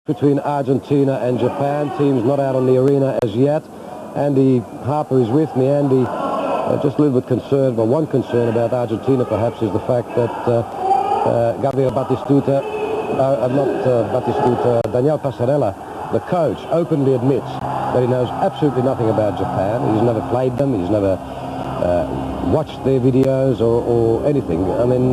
between Argentina and Japan. Teams not out on the arena as yet. Andy Harper is with me. Andy, just a little bit concerned, well, one concern about Argentina perhaps is the fact that Gabriel Batistuta, Daniel Passarella, the coach, openly admits that he knows absolutely nothing about Japan. He's never played them. He's never watched their videos or anything. I mean,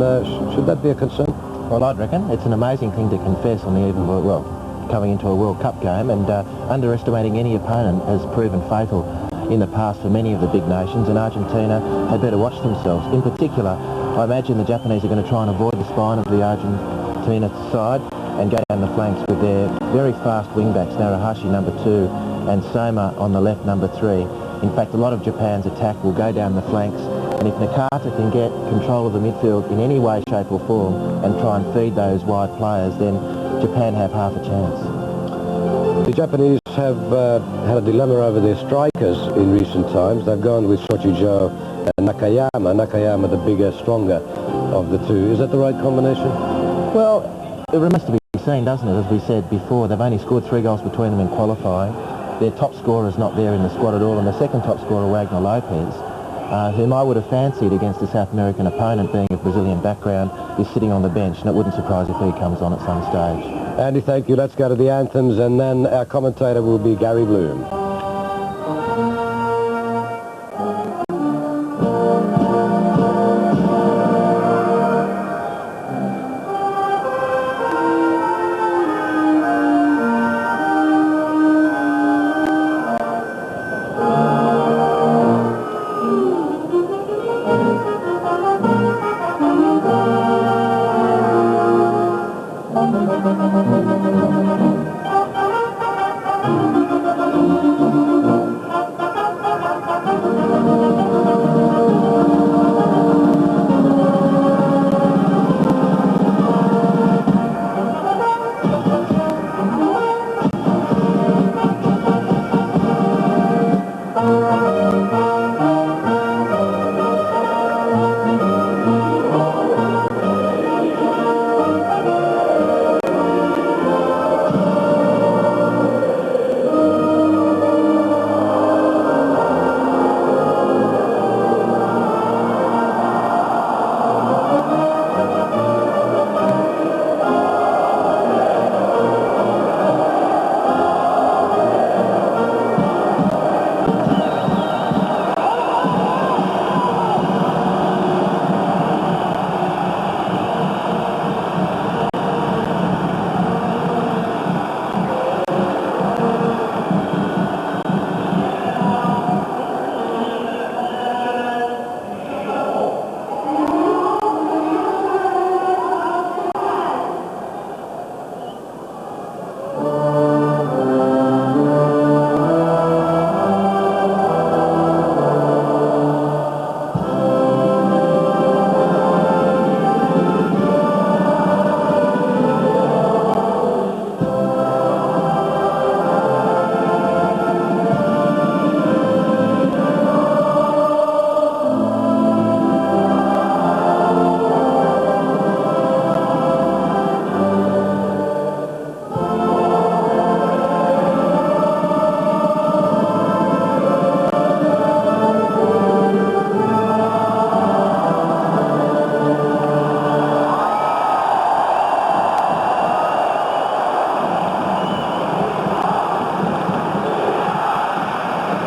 should that be a concern? Well, I'd reckon it's an amazing thing to confess on the eve of, well, coming into a World Cup game, and underestimating any opponent has proven fatal in the past for many of the big nations, and Argentina had better watch themselves. In particular, I imagine the Japanese are going to try and avoid the spine of the Argentina side and go down the flanks with their very fast wingbacks, Naruhashi number 2 and Soma on the left number 3. In fact, a lot of Japan's attack will go down the flanks, and if Nakata can get control of the midfield in any way, shape or form and try and feed those wide players, then Japan have half a chance. The Japanese have had a dilemma over their strikers in recent times. They've gone with Shochijo and Nakayama. Nakayama the bigger, stronger of the two. Is that the right combination? Well, it remains to be seen, doesn't it? As we said before, they've only scored 3 goals between them in qualifying. Their top scorer is not there in the squad at all, and the second top scorer, Wagner Lopez, whom I would have fancied against a South American opponent, being of Brazilian background, is sitting on the bench, and it wouldn't surprise if he comes on at some stage. Andy, thank you. Let's go to the anthems, and then our commentator will be Gary Bloom.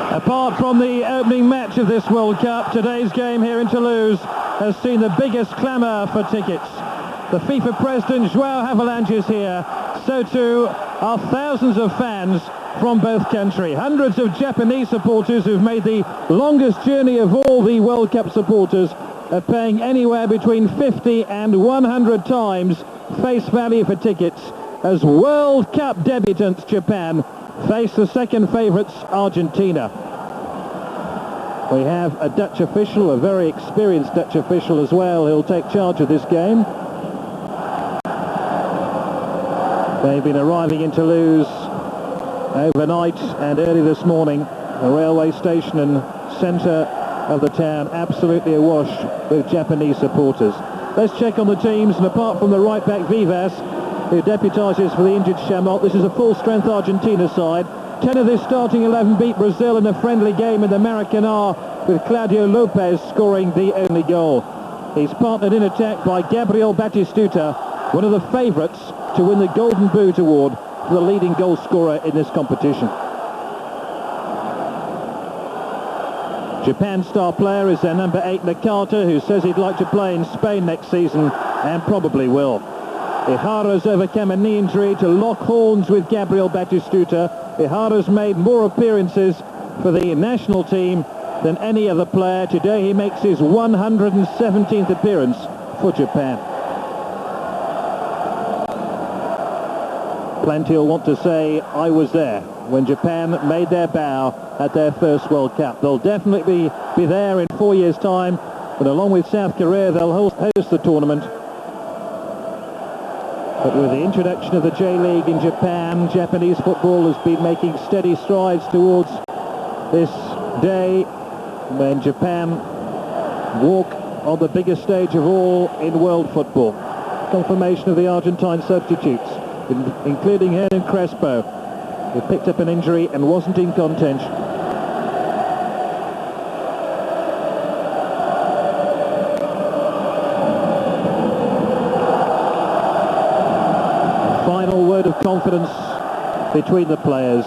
Apart from the opening match of this World Cup, today's game here in Toulouse has seen the biggest clamour for tickets. The FIFA president João Havelange is here, so too are thousands of fans from both countries. Hundreds of Japanese supporters who've made the longest journey of all the World Cup supporters are paying anywhere between 50 and 100 times face value for tickets as World Cup debutants Japan face the second favourites Argentina. We have a Dutch official, a very experienced Dutch official as well, who'll take charge of this game. They've been arriving in Toulouse overnight and early this morning. The railway station and centre of the town absolutely awash with Japanese supporters. Let's check on the teams, and apart from the right back Vivas, who deputises for the injured Chamot. This is a full-strength Argentina side. 10 of this starting 11 beat Brazil in a friendly game in the Maracanã, with Claudio Lopez scoring the only goal. He's partnered in attack by Gabriel Batistuta, one of the favourites to win the Golden Boot award for the leading goal scorer in this competition. Japan's star player is their number 8, Nakata, who says he'd like to play in Spain next season, and probably will. Ihara's overcome a knee injury to lock horns with Gabriel Batistuta. Ihara's made more appearances for the national team than any other player. Today he makes his 117th appearance for Japan. Plenty will want to say, I was there when Japan made their bow at their first World Cup. They'll definitely be there in 4 years' time, and along with South Korea they'll host the tournament. But with the introduction of the J-League in Japan, Japanese football has been making steady strides towards this day when Japan walk on the biggest stage of all in world football. Confirmation of the Argentine substitutes, including Hernan Crespo, who picked up an injury and wasn't in contention. Final word of confidence between the players.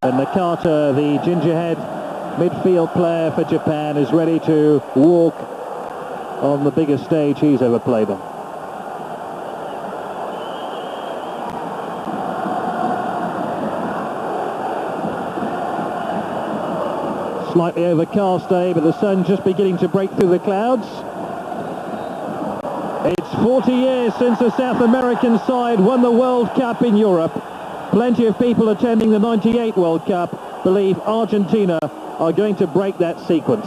And Nakata, the gingerhead midfield player for Japan, is ready to walk on the biggest stage he's ever played on. Slightly overcast day, but the sun just beginning to break through the clouds. It's 40 years since the South American side won the World Cup in Europe. Plenty of people attending the '98 World Cup believe Argentina are going to break that sequence.